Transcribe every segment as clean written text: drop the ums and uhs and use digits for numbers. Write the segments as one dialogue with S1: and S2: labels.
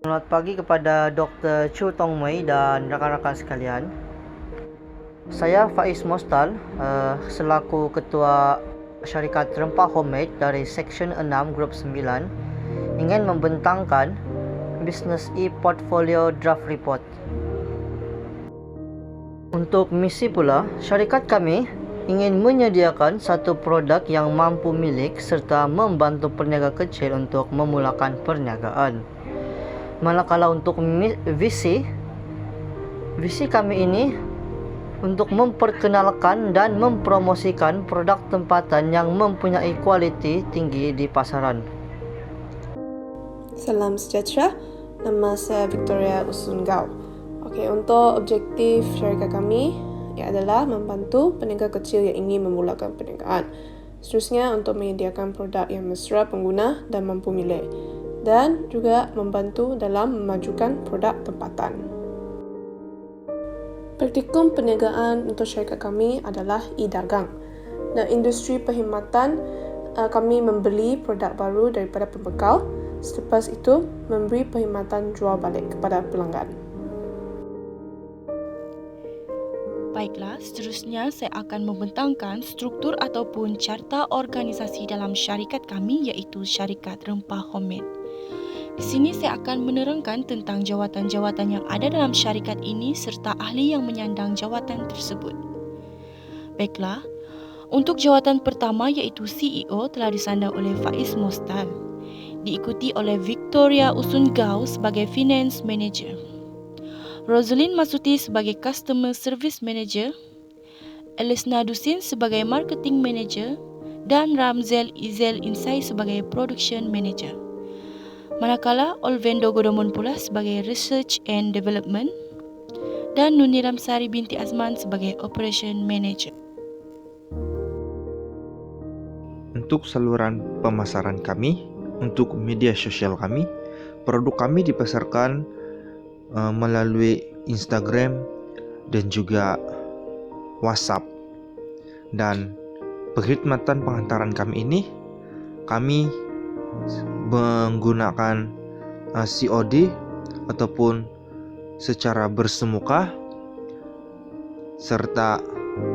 S1: Selamat pagi kepada Dr. Chu Tong Mei dan rakan-rakan sekalian. Saya Faiz Mostal, selaku Ketua Syarikat Rempah Homemade dari Seksyen 6 Grup 9, ingin membentangkan Business E-Portfolio Draft Report. Untuk misi pula, syarikat kami ingin menyediakan satu produk yang mampu milik serta membantu peniaga kecil untuk memulakan perniagaan. Manakala untuk visi kami ini untuk memperkenalkan dan mempromosikan produk tempatan yang mempunyai kualiti tinggi di pasaran.
S2: Salam sejahtera, nama saya Victoria Usungau. Untuk objektif syarikat kami adalah membantu peniaga kecil yang ingin memulakan perniagaan. Seterusnya untuk menyediakan produk yang mesra pengguna dan mampu milik, dan juga membantu dalam memajukan produk tempatan. Praktikum perniagaan untuk syarikat kami adalah e-dagang. Dan industri perkhidmatan, kami membeli produk baru daripada pembekal, selepas itu memberi perkhidmatan jual balik kepada pelanggan.
S3: Baiklah, seterusnya saya akan membentangkan struktur ataupun carta organisasi dalam syarikat kami, iaitu Syarikat Rempah Homemade. Di sini saya akan menerangkan tentang jawatan-jawatan yang ada dalam syarikat ini serta ahli yang menyandang jawatan tersebut. Baiklah, untuk jawatan pertama iaitu CEO telah disandang oleh Faiz Mostal, diikuti oleh Victoria Usungau sebagai Finance Manager, Rosalyn Masuti sebagai Customer Service Manager, Elisna Dusin sebagai Marketing Manager, dan Ramzel Izel Insai sebagai Production Manager. Manakala Olvendo Godomon pula sebagai Research and Development dan Nuni Ramsari binti Azman sebagai Operation Manager.
S4: Untuk saluran pemasaran kami, untuk media sosial kami, produk kami dipasarkan melalui Instagram dan juga WhatsApp. Dan perkhidmatan pengantaran kami ini, kami menggunakan COD ataupun secara bersemuka, serta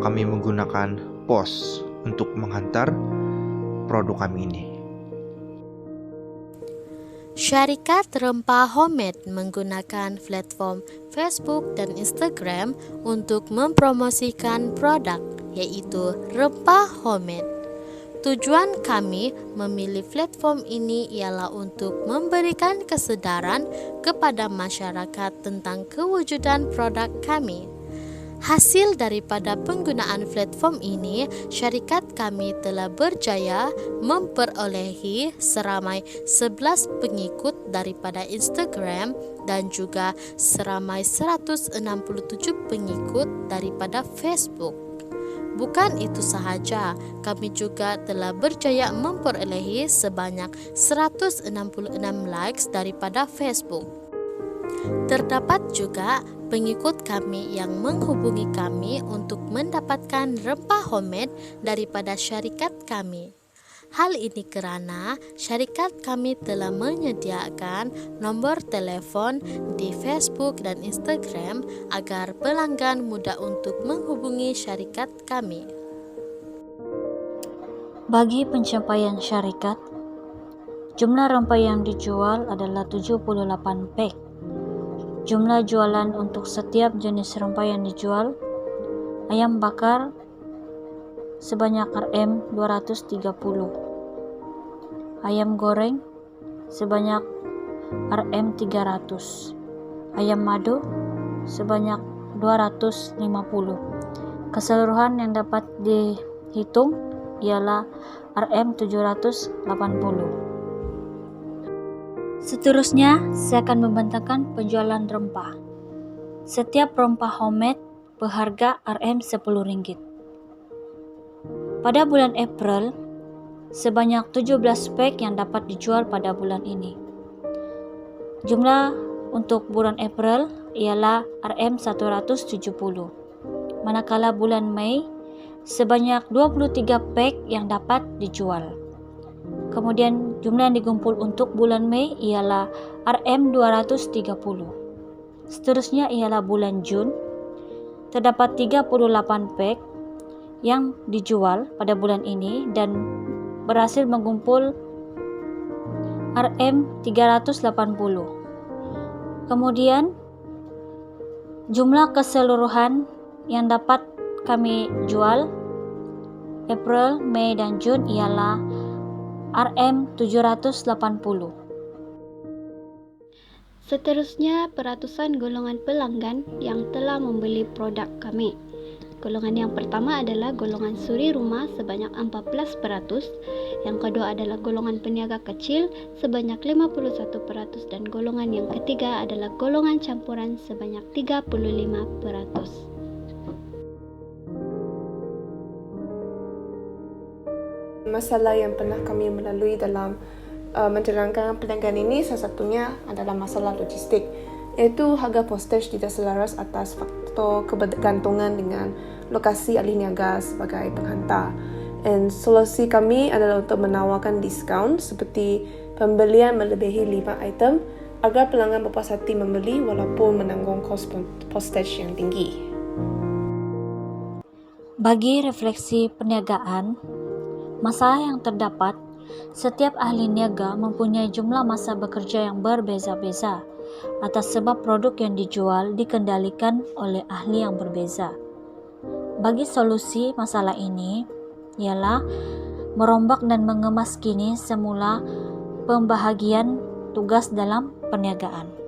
S4: kami menggunakan pos untuk menghantar produk kami ini.
S5: Syarikat Rempah Homemade menggunakan platform Facebook dan Instagram untuk mempromosikan produk, yaitu Rempah Homemade. Tujuan kami memilih platform ini ialah untuk memberikan kesedaran kepada masyarakat tentang kewujudan produk kami. Hasil daripada penggunaan platform ini, syarikat kami telah berjaya memperolehi seramai 11 pengikut daripada Instagram dan juga seramai 167 pengikut daripada Facebook. Bukan itu sahaja, kami juga telah berjaya memperolehi sebanyak 166 likes daripada Facebook. Terdapat juga pengikut kami yang menghubungi kami untuk mendapatkan rempah homemade daripada syarikat kami. Hal ini kerana syarikat kami telah menyediakan nombor telefon di Facebook dan Instagram agar pelanggan mudah untuk menghubungi syarikat kami.
S6: Bagi pencapaian syarikat, jumlah rempah yang dijual adalah 78 pack. Jumlah jualan untuk setiap jenis rempah yang dijual: ayam bakar sebanyak RM 230, ayam goreng sebanyak RM 300, ayam madu sebanyak 250. Keseluruhan yang dapat dihitung ialah RM 780. Seterusnya, saya akan membentangkan penjualan rempah. Setiap rempah homemade berharga RM 10. Pada bulan April, sebanyak 17 pack yang dapat dijual pada bulan ini. Jumlah untuk bulan April ialah RM 170. Manakala bulan Mei, sebanyak 23 pack yang dapat dijual. Kemudian jumlah yang dikumpul untuk bulan Mei ialah RM230. Seterusnya ialah bulan Jun. Terdapat 38 pack yang dijual pada bulan ini dan berhasil mengumpul RM380. Kemudian jumlah keseluruhan yang dapat kami jual April, Mei, dan Jun ialah RM780.
S7: Seterusnya, peratusan golongan pelanggan yang telah membeli produk kami. Golongan yang pertama adalah golongan suri rumah sebanyak 14%, yang kedua adalah golongan peniaga kecil sebanyak 51%, dan golongan yang ketiga adalah golongan campuran sebanyak 35%.
S2: Masalah yang pernah kami melalui dalam menjalankan perniagaan ini salah satunya adalah masalah logistik, iaitu harga postage tidak selaras atas faktor kebergantungan dengan lokasi ahli niaga sebagai penghantar. Dan solusi kami adalah untuk menawarkan diskaun seperti pembelian melebihi 5 item agar pelanggan berpuas hati membeli walaupun menanggung kos postage yang tinggi.
S6: Bagi refleksi perniagaan, masalah yang terdapat, setiap ahli niaga mempunyai jumlah masa bekerja yang berbeza-beza atas sebab produk yang dijual dikendalikan oleh ahli yang berbeza. Bagi solusi masalah ini ialah merombak dan mengemas kini semula pembahagian tugas dalam perniagaan.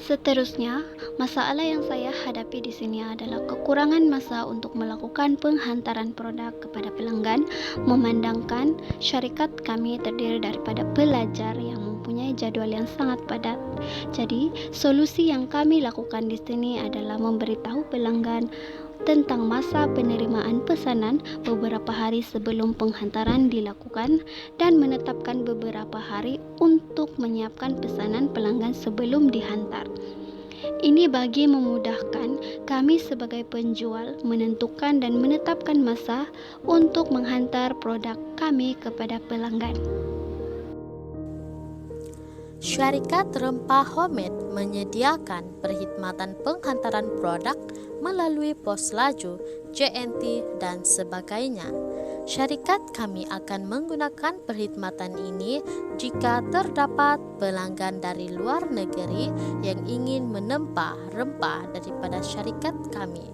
S7: Seterusnya, masalah yang saya hadapi di sini adalah kekurangan masa untuk melakukan penghantaran produk kepada pelanggan, memandangkan syarikat kami terdiri daripada pelajar yang mempunyai jadual yang sangat padat. Jadi, solusi yang kami lakukan di sini adalah memberitahu pelanggan tentang masa penerimaan pesanan beberapa hari sebelum penghantaran dilakukan dan menetapkan beberapa hari untuk menyiapkan pesanan pelanggan sebelum dihantar. Ini bagi memudahkan kami sebagai penjual menentukan dan menetapkan masa untuk menghantar produk kami kepada pelanggan.
S5: Syarikat Rempah Homemade menyediakan perkhidmatan penghantaran produk melalui pos laju, JNT, dan sebagainya. Syarikat kami akan menggunakan perkhidmatan ini jika terdapat pelanggan dari luar negeri yang ingin menempa rempah daripada syarikat kami.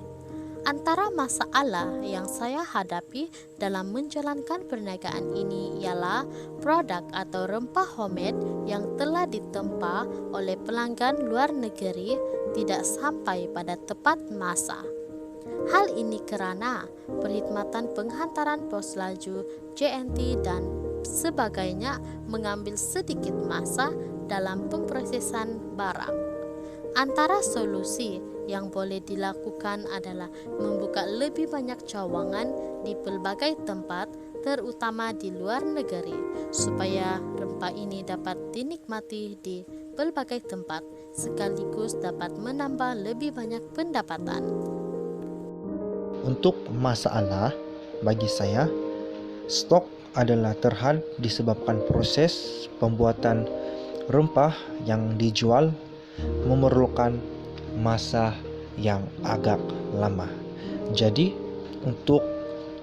S5: Antara masalah yang saya hadapi dalam menjalankan perniagaan ini ialah produk atau rempah homemade yang telah ditempa oleh pelanggan luar negeri tidak sampai pada tepat masa. Hal ini kerana perkhidmatan penghantaran pos laju, JNT, dan sebagainya mengambil sedikit masa dalam pemprosesan barang. Antara solusi yang boleh dilakukan adalah membuka lebih banyak cawangan di pelbagai tempat, terutama di luar negeri, supaya rempah ini dapat dinikmati di pelbagai tempat, sekaligus dapat menambah lebih banyak pendapatan.
S4: Untuk masalah, bagi saya, stok adalah terhad disebabkan proses pembuatan rempah yang dijual memerlukan masa yang agak lama. Jadi, untuk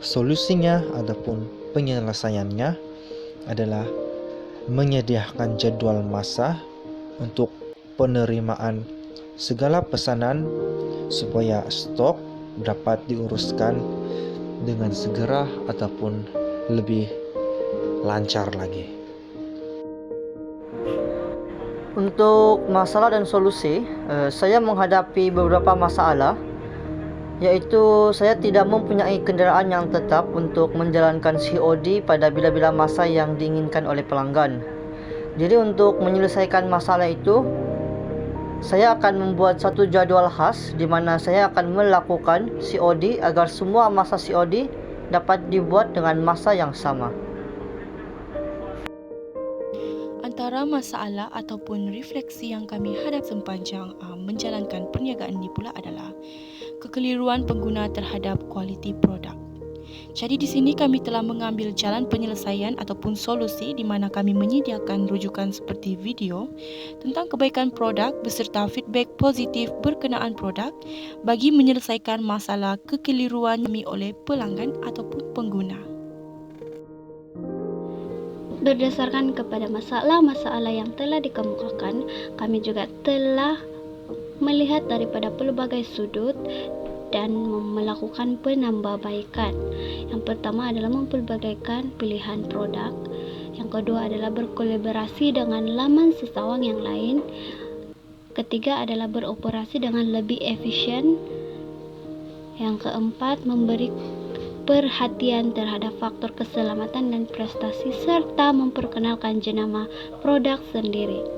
S4: solusinya ataupun penyelesaiannya adalah menyediakan jadual masa untuk penerimaan segala pesanan supaya stok dapat diuruskan dengan segera ataupun lebih lancar lagi.
S1: Untuk masalah dan solusi, saya menghadapi beberapa masalah, yaitu saya tidak mempunyai kenderaan yang tetap untuk menjalankan COD pada bila-bila masa yang diinginkan oleh pelanggan. Jadi untuk menyelesaikan masalah itu, saya akan membuat satu jadual khas di mana saya akan melakukan COD agar semua masa COD dapat dibuat dengan masa yang sama.
S3: Antara masalah ataupun refleksi yang kami hadap sepanjang menjalankan perniagaan ini pula adalah kekeliruan pengguna terhadap kualiti produk. Jadi di sini kami telah mengambil jalan penyelesaian ataupun solusi di mana kami menyediakan rujukan seperti video tentang kebaikan produk beserta feedback positif berkenaan produk bagi menyelesaikan masalah kekeliruan kami oleh pelanggan ataupun pengguna.
S7: Berdasarkan kepada masalah-masalah yang telah dikemukakan, kami juga telah melihat daripada pelbagai sudut dan melakukan penambahbaikan. Yang pertama adalah mempelbagaikan pilihan produk. Yang kedua adalah berkolaborasi dengan laman sesawang yang lain. Ketiga adalah beroperasi dengan lebih efisien. Yang keempat, memberi perhatian terhadap faktor keselamatan dan prestasi serta memperkenalkan jenama produk sendiri.